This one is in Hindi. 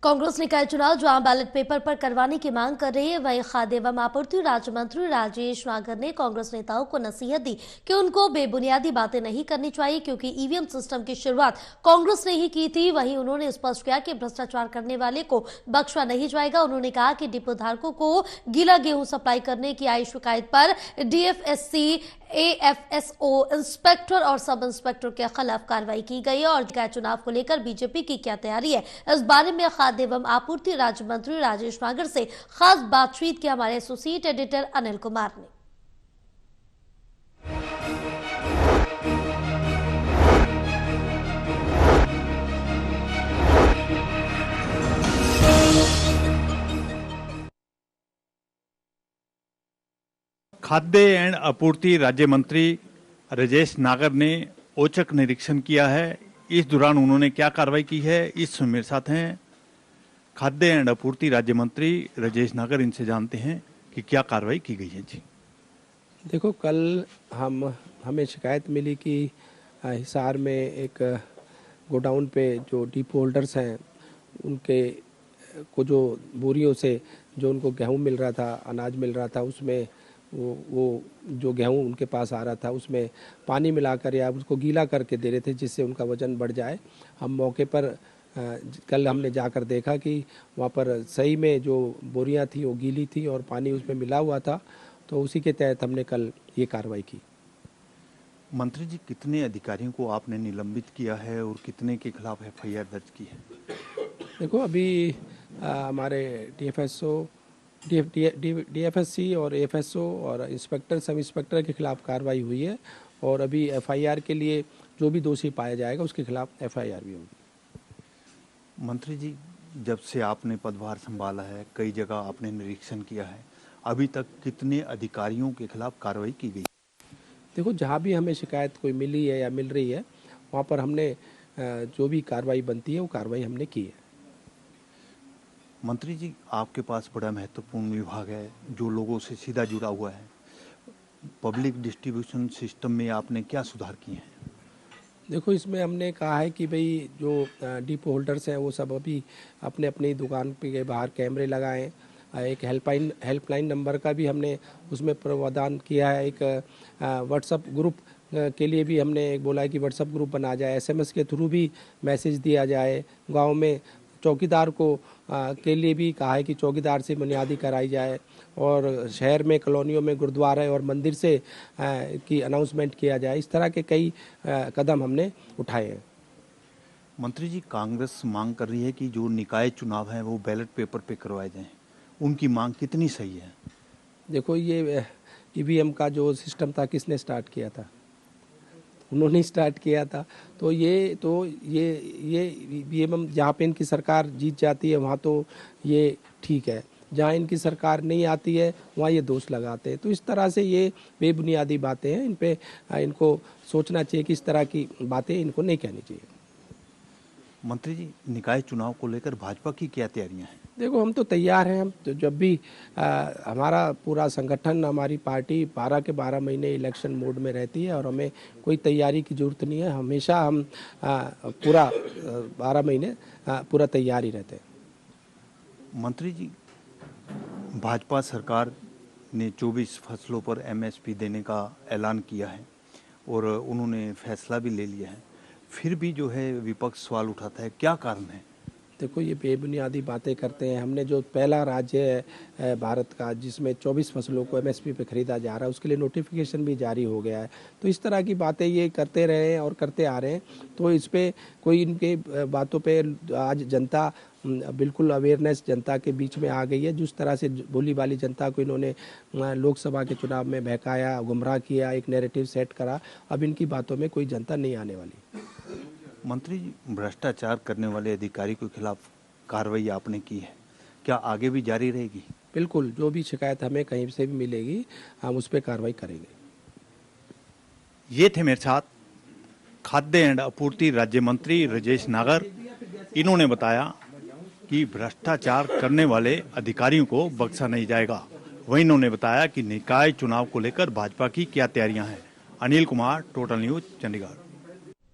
कांग्रेस निकाय चुनाव जो आम बैलेट पेपर पर करवाने की मांग कर रही है, वहीं खाद्य एवं आपूर्ति राज्य मंत्री राजेश नागर ने कांग्रेस नेताओं को नसीहत दी कि उनको बेबुनियादी बातें नहीं करनी चाहिए, क्योंकि ईवीएम सिस्टम की शुरुआत कांग्रेस ने ही की थी। वहीं उन्होंने स्पष्ट किया कि भ्रष्टाचार करने वाले को बख्शा नहीं जाएगा। उन्होंने कहा कि डिपो धारकों को गीला गेहूं सप्लाई करने की आई शिकायत पर डीएफएससी, एएफएसओ इंस्पेक्टर और सब इंस्पेक्टर के खिलाफ कार्रवाई की गई है। और निकाय चुनाव को लेकर बीजेपी की क्या तैयारी है, इस बारे में खाद्य एवं आपूर्ति राज्य मंत्री राजेश नागर से खास बातचीत की हमारे एसोसिएट एडिटर अनिल कुमार ने। खाद्य एवं आपूर्ति राज्य मंत्री राजेश नागर ने औचक निरीक्षण किया है। इस दौरान उन्होंने क्या कार्रवाई की है, इस मेरे साथ हैं खाद्य एवं आपूर्ति राज्य मंत्री राजेश नागर। इनसे जानते हैं कि क्या कार्रवाई की गई है। जी देखो, कल हमें शिकायत मिली कि हिसार में एक गोडाउन पे जो डिपो होल्डर्स हैं उनके को जो बोरियों से जो उनको गेहूं मिल रहा था, अनाज मिल रहा था, उसमें वो जो गेहूं उनके पास आ रहा था उसमें पानी मिलाकर या उसको गीला करके दे रहे थे, जिससे उनका वजन बढ़ जाए। हम मौके पर कल हमने जाकर देखा कि वहाँ पर सही में जो बोरियां थी वो गीली थी और पानी उसमें मिला हुआ था, तो उसी के तहत हमने कल ये कार्रवाई की। मंत्री जी, कितने अधिकारियों को आपने निलंबित किया है और कितने के खिलाफ एफआईआर दर्ज की है? देखो, अभी हमारे डीएफएससी और एएफएसओ और इंस्पेक्टर, सब इंस्पेक्टर के खिलाफ कार्रवाई हुई है और अभी एफआईआर के लिए जो भी दोषी पाया जाएगा उसके खिलाफ एफआईआर भी होगी। मंत्री जी, जब से आपने पदभार संभाला है, कई जगह आपने निरीक्षण किया है, अभी तक कितने अधिकारियों के खिलाफ कार्रवाई की गई? देखो, जहाँ भी हमें शिकायत कोई मिली है या मिल रही है वहाँ पर हमने जो भी कार्रवाई बनती है वो कार्रवाई हमने की है। मंत्री जी, आपके पास बड़ा महत्वपूर्ण विभाग है जो लोगों से सीधा जुड़ा हुआ है। पब्लिक डिस्ट्रीब्यूशन सिस्टम में आपने क्या सुधार किए हैं? देखो, इसमें हमने कहा है कि भाई जो डिपो होल्डर्स हैं वो सब अभी अपने अपनी दुकान के बाहर कैमरे लगाएं। एक हेल्पलाइन नंबर का भी हमने उसमें प्रावधान किया है। एक व्हाट्सएप ग्रुप के लिए भी हमने एक बोला है कि व्हाट्सएप ग्रुप बना जाए, एसएमएस के थ्रू भी मैसेज दिया जाए। गांव में चौकीदार को के लिए भी कहा है कि चौकीदार से बुनियादी कराई जाए और शहर में कॉलोनियों में गुरुद्वारा और मंदिर से की अनाउंसमेंट किया जाए। इस तरह के कई कदम हमने उठाए हैं। मंत्री जी, कांग्रेस मांग कर रही है कि जो निकाय चुनाव है वो बैलेट पेपर पे करवाए जाएं। उनकी मांग कितनी सही है? देखो, ये ईवीएम का जो सिस्टम था किसने स्टार्ट किया था? उन्होंने स्टार्ट किया था। तो ये ईवीएम जहाँ पे इनकी सरकार जीत जाती है वहाँ तो ये ठीक है, जहाँ इनकी सरकार नहीं आती है वहाँ ये दोष लगाते हैं। तो इस तरह से ये बेबुनियादी बातें हैं, इन पे इनको सोचना चाहिए कि इस तरह की बातें इनको नहीं कहनी चाहिए। मंत्री जी, निकाय चुनाव को लेकर भाजपा की क्या तैयारियां हैं? देखो, हम तो तैयार हैं। हम तो जब भी हमारा पूरा संगठन, हमारी पार्टी 12 के 12 महीने इलेक्शन मोड में रहती है और हमें कोई तैयारी की जरूरत नहीं है। हमेशा हम पूरा 12 महीने पूरा तैयार ही रहते हैं। मंत्री जी, भाजपा सरकार ने 24 फसलों पर एमएसपी देने का ऐलान किया है और उन्होंने फैसला भी ले लिया है, फिर भी जो है विपक्ष सवाल उठाता है, क्या कारण है? देखो, ये बेबुनियादी बातें करते हैं। हमने जो पहला राज्य है भारत का जिसमें 24 फसलों को एमएसपी पे खरीदा जा रहा है, उसके लिए नोटिफिकेशन भी जारी हो गया है। तो इस तरह की बातें ये करते रहे हैं और करते आ रहे हैं। तो इस पे कोई इनके बातों पे आज जनता बिल्कुल अवेयरनेस जनता के बीच में आ गई है। जिस तरह से भोली वाली जनता को इन्होंने लोकसभा के चुनाव में बहकाया, गुमराह किया, एक नैरेटिव सेट करा, अब इनकी बातों में कोई जनता नहीं आने वाली। मंत्री जी, भ्रष्टाचार करने वाले अधिकारी के खिलाफ कार्रवाई आपने की है, क्या आगे भी जारी रहेगी? बिल्कुल, जो भी शिकायत हमें कहीं से भी मिलेगी हम उस पर कार्रवाई करेंगे। ये थे मेरे साथ खाद्य एवं आपूर्ति राज्य मंत्री राजेश नागर। इन्होंने बताया कि भ्रष्टाचार करने वाले अधिकारियों को बख्शा नहीं जाएगा। वहीं इन्होंने बताया कि निकाय चुनाव को लेकर भाजपा की क्या तैयारियां हैं। Anil Kumar, total news, Chandigarh.